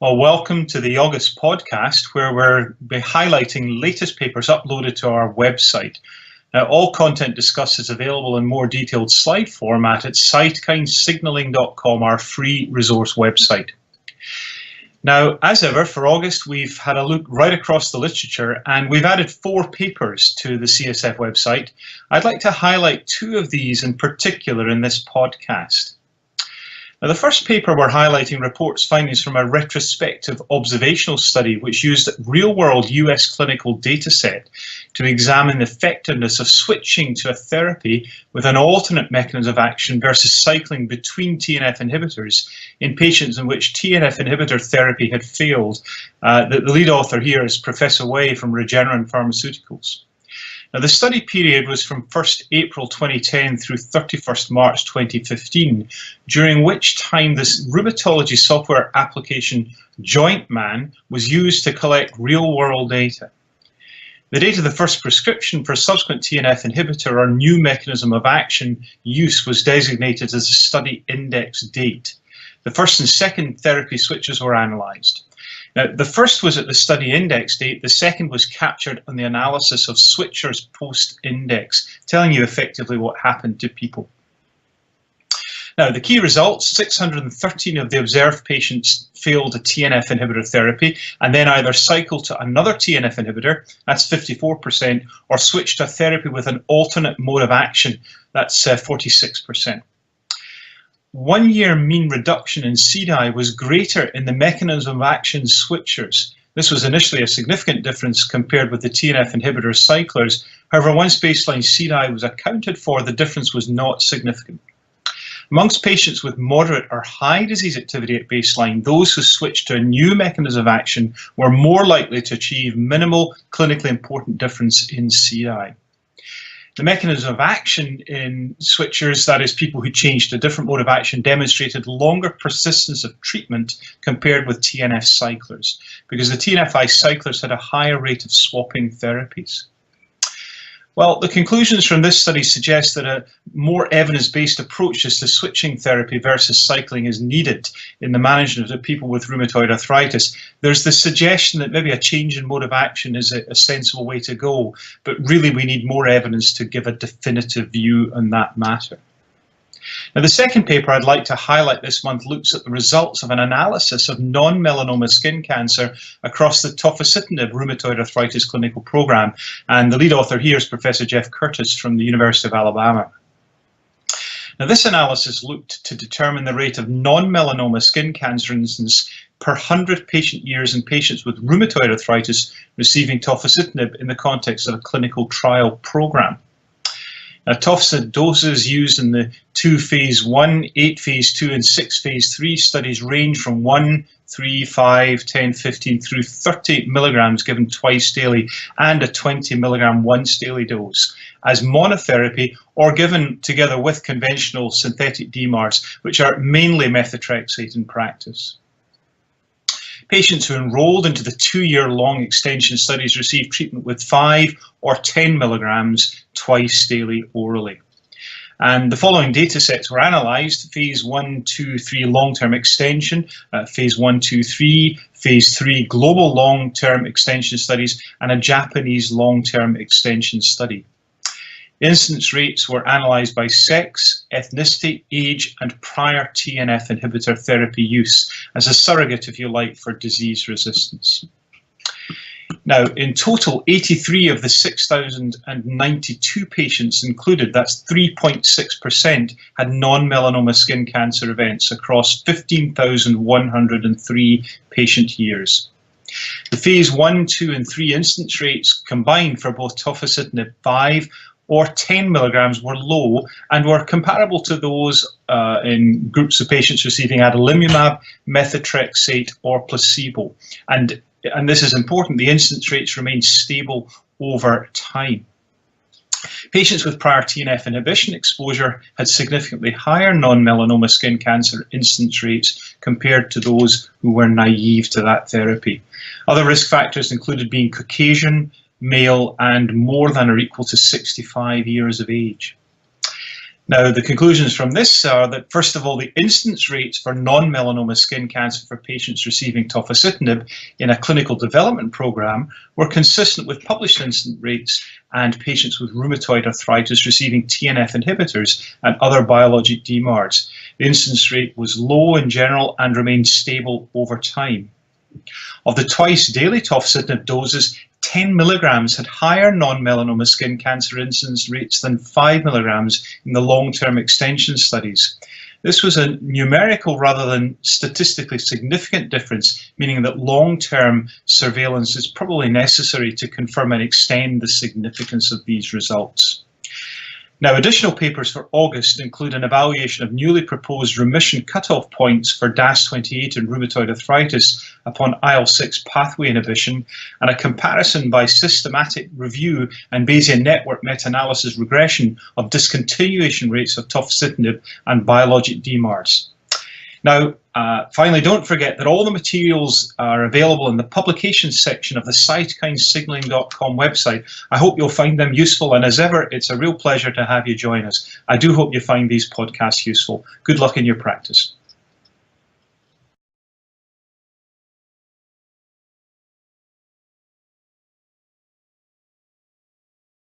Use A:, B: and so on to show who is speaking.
A: Well, welcome to the August podcast, where we'll be highlighting latest papers uploaded to our website. Now, all content discussed is available in more detailed slide format at cytokinesignaling.com, our free resource website. Now, as ever, for August, we've had a look right across the literature, and we've added 4 papers to the CSF website. I'd like to highlight 2 of these in particular in this podcast. Now, the first paper we're highlighting reports findings from a retrospective observational study which used a real-world US clinical data set to examine the effectiveness of switching to a therapy with an alternate mechanism of action versus cycling between TNF inhibitors in patients in which TNF inhibitor therapy had failed. The lead author here is Professor Wei from Regeneron Pharmaceuticals. Now, the study period was from 1st April 2010 through 31st March 2015, during which time this rheumatology software application JointMan was used to collect real-world data. The date of the first prescription for subsequent TNF inhibitor or new mechanism of action use was designated as a study index date. The first and second therapy switches were analysed. Now, the first was at the study index date, the second was captured on the analysis of switchers post-index, telling you effectively what happened to people. Now, the key results, 613 of the observed patients failed a TNF inhibitor therapy and then either cycled to another TNF inhibitor, that's 54%, or switched to a therapy with an alternate mode of action, that's 46%. 1 year mean reduction in CDAI was greater in the mechanism of action switchers. This was initially a significant difference compared with the TNF inhibitor cyclers. However, once baseline CDAI was accounted for, the difference was not significant. Amongst patients with moderate or high disease activity at baseline, those who switched to a new mechanism of action were more likely to achieve minimal clinically important difference in CDAI. The mechanism of action in switchers, that is people who changed to a different mode of action, demonstrated longer persistence of treatment compared with TNF cyclers, because the TNFi cyclers had a higher rate of swapping therapies. Well, the conclusions from this study suggest that a more evidence-based approach as to switching therapy versus cycling is needed in the management of people with rheumatoid arthritis. There's the suggestion that maybe a change in mode of action is a sensible way to go, but really we need more evidence to give a definitive view on that matter. Now, the second paper I'd like to highlight this month looks at the results of an analysis of non-melanoma skin cancer across the tofacitinib rheumatoid arthritis clinical program, and the lead author here is Professor Jeff Curtis from the University of Alabama. Now, this analysis looked to determine the rate of non-melanoma skin cancer incidence per 100 patient years in patients with rheumatoid arthritis receiving tofacitinib in the context of a clinical trial program. Now, tofacitinib doses used in the 2 phase 1, 8 phase 2 and 6 phase 3 studies range from 1, 3, 5, 10, 15 through 30 milligrams given twice daily and a 20 milligram once daily dose as monotherapy or given together with conventional synthetic DMARDs, which are mainly methotrexate in practice. Patients who enrolled into the 2-year-long extension studies received treatment with 5 or 10 milligrams twice daily orally. And the following data sets were analysed: phase 1, 2, 3 long-term extension, phase 1, 2, 3, phase 3 global long-term extension studies, and a Japanese long-term extension study. Incidence rates were analysed by sex, ethnicity, age, and prior TNF inhibitor therapy use as a surrogate, if you like, for disease resistance. Now, in total, 83 of the 6,092 patients included, that's 3.6%, had non-melanoma skin cancer events across 15,103 patient years. The phase 1, 2, and 3 incidence rates combined for both tofacitinib 5 or 10 milligrams were low and were comparable to those in groups of patients receiving adalimumab, methotrexate, or placebo. And this is important, the incidence rates remain stable over time. Patients with prior TNF inhibition exposure had significantly higher non-melanoma skin cancer incidence rates compared to those who were naive to that therapy. Other risk factors included being Caucasian, male, and more than or equal to 65 years of age. Now, the conclusions from this are that, first of all, the incidence rates for non-melanoma skin cancer for patients receiving tofacitinib in a clinical development program were consistent with published incidence rates and patients with rheumatoid arthritis receiving TNF inhibitors and other biologic DMARDs. The incidence rate was low in general and remained stable over time. Of the twice-daily tofacitinib doses, 10 milligrams had higher non-melanoma skin cancer incidence rates than 5 milligrams in the long-term extension studies. This was a numerical rather than statistically significant difference, meaning that long-term surveillance is probably necessary to confirm and extend the significance of these results. Now, additional papers for August include an evaluation of newly proposed remission cutoff points for DAS28 and rheumatoid arthritis upon IL-6 pathway inhibition, and a comparison by systematic review and Bayesian network meta-analysis regression of discontinuation rates of tofacitinib and biologic DMARDs. Now, finally, don't forget that all the materials are available in the publications section of the cytokinesignaling.com website. I hope you'll find them useful, and as ever, it's a real pleasure to have you join us. I do hope you find these podcasts useful. Good luck in your practice.